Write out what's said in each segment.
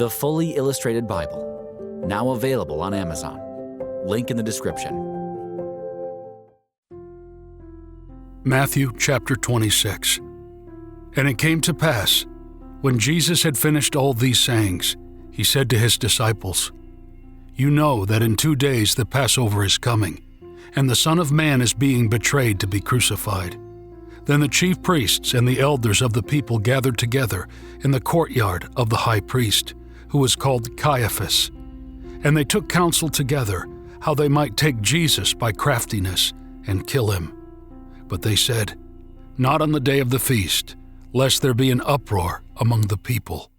The Fully Illustrated Bible, now available on Amazon. Link in the description. Matthew chapter 26. And it came to pass, when Jesus had finished all these sayings, he said to his disciples, "You know that in 2 days the Passover is coming, and the Son of Man is being betrayed to be crucified." Then the chief priests and the elders of the people gathered together in the courtyard of the high priest, who was called Caiaphas. And they took counsel together how they might take Jesus by craftiness and kill him. But they said, "Not on the day of the feast, lest there be an uproar among the people."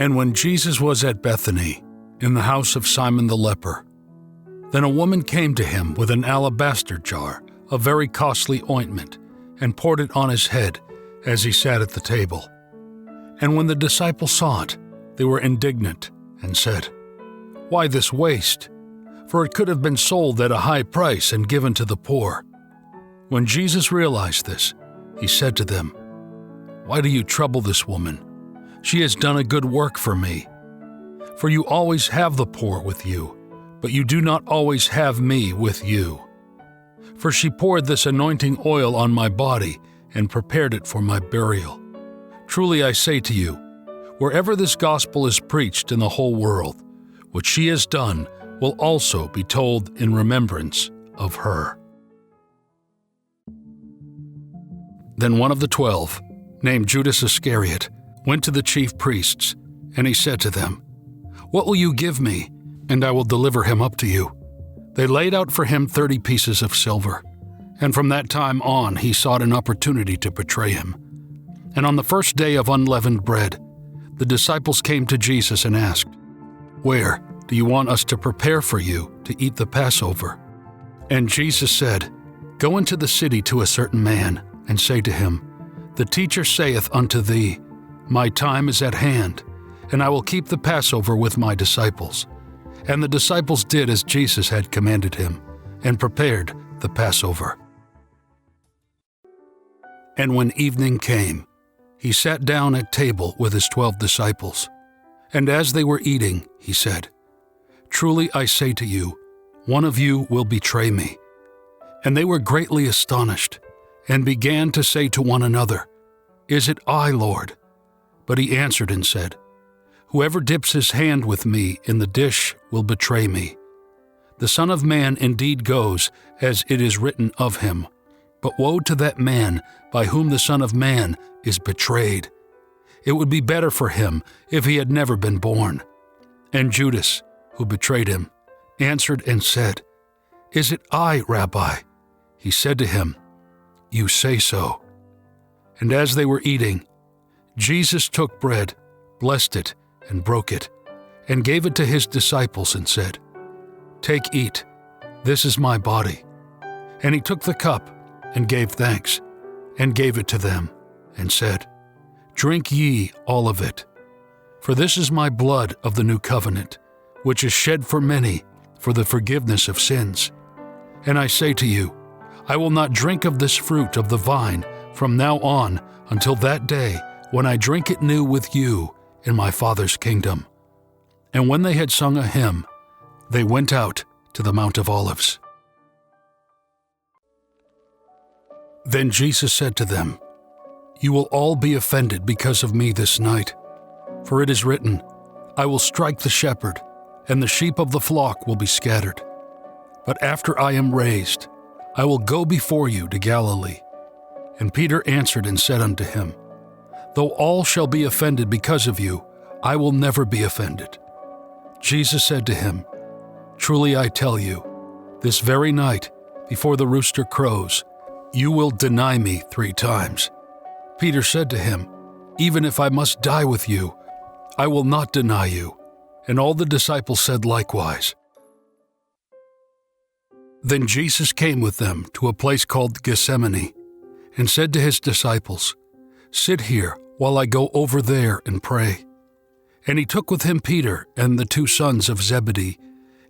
And when Jesus was at Bethany, in the house of Simon the leper, then a woman came to him with an alabaster jar of very costly ointment, and poured it on his head as he sat at the table. And when the disciples saw it, they were indignant, and said, "Why this waste? For it could have been sold at a high price and given to the poor." When Jesus realized this, he said to them, "Why do you trouble this woman? She has done a good work for me. For you always have the poor with you, but you do not always have me with you. For she poured this anointing oil on my body and prepared it for my burial. Truly I say to you, wherever this gospel is preached in the whole world, what she has done will also be told in remembrance of her." Then one of the 12, named Judas Iscariot, went to the chief priests, and he said to them, "What will you give me, and I will deliver him up to you?" They laid out for him 30 pieces of silver, and from that time on he sought an opportunity to betray him. And on the first day of unleavened bread, the disciples came to Jesus and asked, "Where do you want us to prepare for you to eat the Passover?" And Jesus said, "Go into the city to a certain man, and say to him, The teacher saith unto thee, My time is at hand, and I will keep the Passover with my disciples." And the disciples did as Jesus had commanded him, and prepared the Passover. And when evening came, he sat down at table with his 12 disciples. And as they were eating, he said, "Truly I say to you, one of you will betray me." And they were greatly astonished, and began to say to one another, "Is it I, Lord?" But he answered and said, "Whoever dips his hand with me in the dish will betray me. The Son of Man indeed goes, as it is written of him. But woe to that man by whom the Son of Man is betrayed. It would be better for him if he had never been born." And Judas, who betrayed him, answered and said, "Is it I, Rabbi?" He said to him, "You say so." And as they were eating, Jesus took bread, blessed it, and broke it, and gave it to his disciples and said, "Take, eat, this is my body." And he took the cup and gave thanks, and gave it to them, and said, "Drink ye all of it, for this is my blood of the new covenant, which is shed for many for the forgiveness of sins. And I say to you, I will not drink of this fruit of the vine from now on until that day when I drink it new with you in my Father's kingdom." And when they had sung a hymn, they went out to the Mount of Olives. Then Jesus said to them, "You will all be offended because of me this night. For it is written, I will strike the shepherd, and the sheep of the flock will be scattered. But after I am raised, I will go before you to Galilee." And Peter answered and said unto him, "Though all shall be offended because of you, I will never be offended." Jesus said to him, "Truly I tell you, this very night, before the rooster crows, you will deny me 3 times. Peter said to him, "Even if I must die with you, I will not deny you." And all the disciples said likewise. Then Jesus came with them to a place called Gethsemane, and said to his disciples, "Sit here while I go over there and pray." And he took with him Peter and the 2 sons of Zebedee,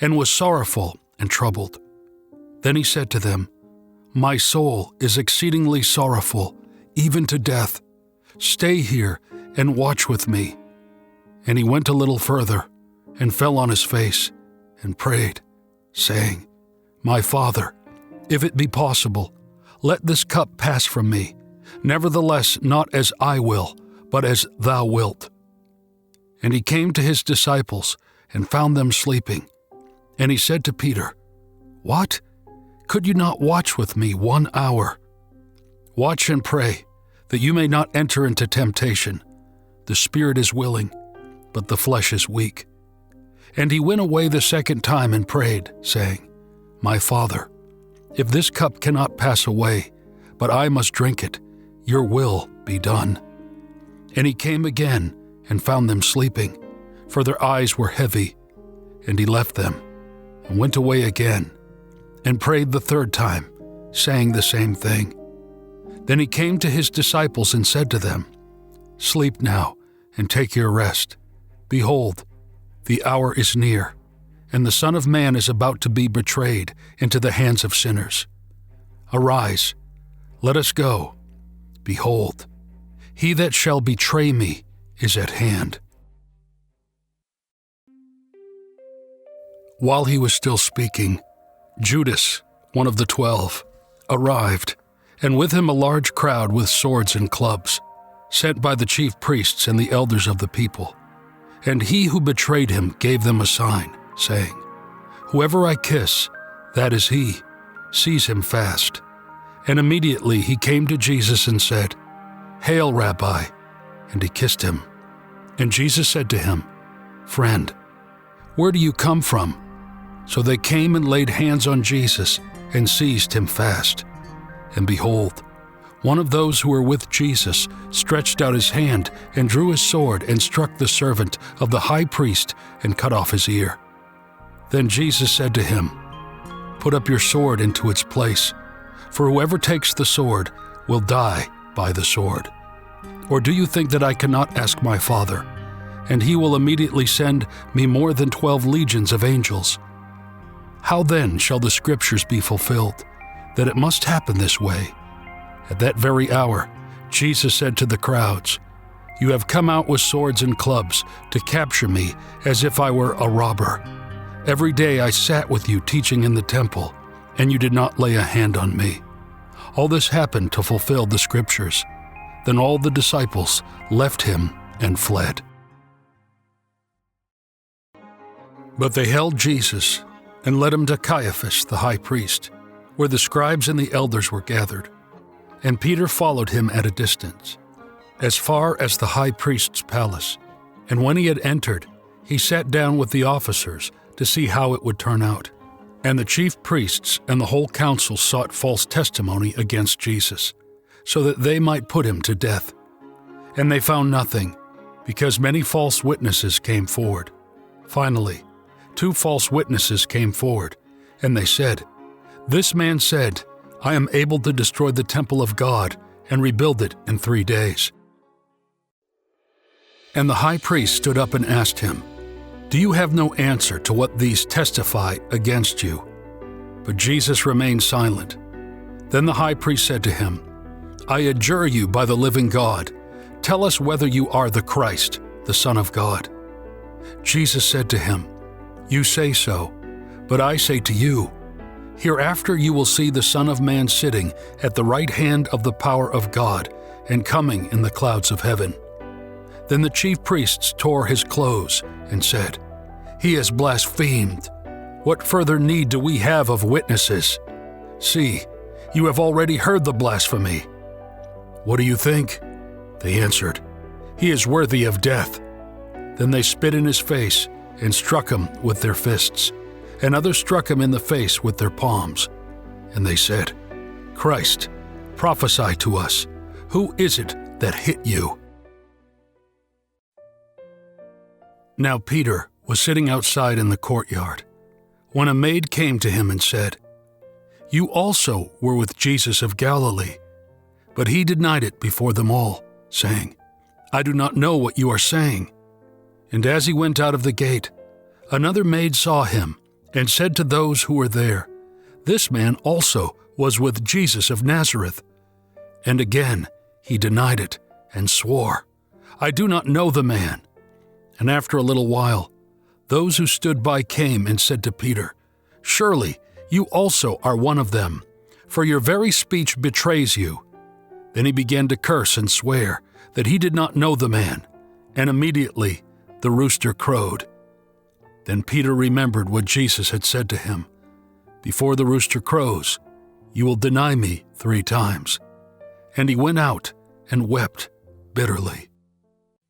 and was sorrowful and troubled. Then he said to them, "My soul is exceedingly sorrowful, even to death. Stay here and watch with me." And he went a little further, and fell on his face, and prayed, saying, My Father, if it be possible, let this cup pass from me. Nevertheless, not as I will, but as thou wilt. And he came to his disciples, and found them sleeping. And he said to Peter, What? Could you not watch with me 1 hour? Watch and pray, that you may not enter into temptation. The spirit is willing, but the flesh is weak. And he went away the second time and prayed, saying, My Father, if this cup cannot pass away, but I must drink it, your will be done. And he came again and found them sleeping, for their eyes were heavy. And he left them, and went away again, and prayed the third time, saying the same thing. Then he came to his disciples and said to them, Sleep now, and take your rest. Behold, the hour is near, and the Son of Man is about to be betrayed into the hands of sinners. Arise, let us go. Behold, he that shall betray me is at hand. While he was still speaking, Judas, one of the 12, arrived, and with him a large crowd with swords and clubs, sent by the chief priests and the elders of the people. And he who betrayed him gave them a sign, saying, Whoever I kiss, that is he. Seize him fast. And immediately he came to Jesus and said, Hail, Rabbi! And he kissed him. And Jesus said to him, Friend, where do you come from? So they came and laid hands on Jesus and seized him fast. And behold, one of those who were with Jesus stretched out his hand and drew his sword and struck the servant of the high priest and cut off his ear. Then Jesus said to him, Put up your sword into its place, for whoever takes the sword will die by the sword. Or do you think that I cannot ask my Father, and he will immediately send me more than 12 legions of angels? How then shall the scriptures be fulfilled, that it must happen this way? At that very hour, Jesus said to the crowds, You have come out with swords and clubs to capture me as if I were a robber. Every day I sat with you teaching in the temple, and you did not lay a hand on me. All this happened to fulfill the scriptures. Then all the disciples left him and fled. But they held Jesus and led him to Caiaphas the high priest, where the scribes and the elders were gathered. And Peter followed him at a distance, as far as the high priest's palace. And when he had entered, he sat down with the officers to see how it would turn out. And the chief priests and the whole council sought false testimony against Jesus, so that they might put him to death. And they found nothing, because many false witnesses came forward. Finally, 2 false witnesses came forward, and they said, This man said, I am able to destroy the temple of God and rebuild it in 3 days. And the high priest stood up and asked him, Do you have no answer to what these testify against you? But Jesus remained silent. Then the high priest said to him, I adjure you by the living God, tell us whether you are the Christ, the Son of God. Jesus said to him, You say so, but I say to you, hereafter you will see the Son of Man sitting at the right hand of the power of God and coming in the clouds of heaven. Then the chief priests tore his clothes and said, He has blasphemed. What further need do we have of witnesses? See, you have already heard the blasphemy. What do you think? They answered, He is worthy of death. Then they spit in his face and struck him with their fists, and others struck him in the face with their palms. And they said, Christ, prophesy to us. Who is it that hit you? Now Peter was sitting outside in the courtyard, when a maid came to him and said, You also were with Jesus of Galilee. But he denied it before them all, saying, I do not know what you are saying. And as he went out of the gate, another maid saw him and said to those who were there, This man also was with Jesus of Nazareth. And again he denied it and swore, I do not know the man. And after a little while, those who stood by came and said to Peter, "Surely you also are one of them, for your very speech betrays you." Then he began to curse and swear that he did not know the man, and immediately the rooster crowed. Then Peter remembered what Jesus had said to him, "Before the rooster crows, you will deny me 3 times." And he went out and wept bitterly.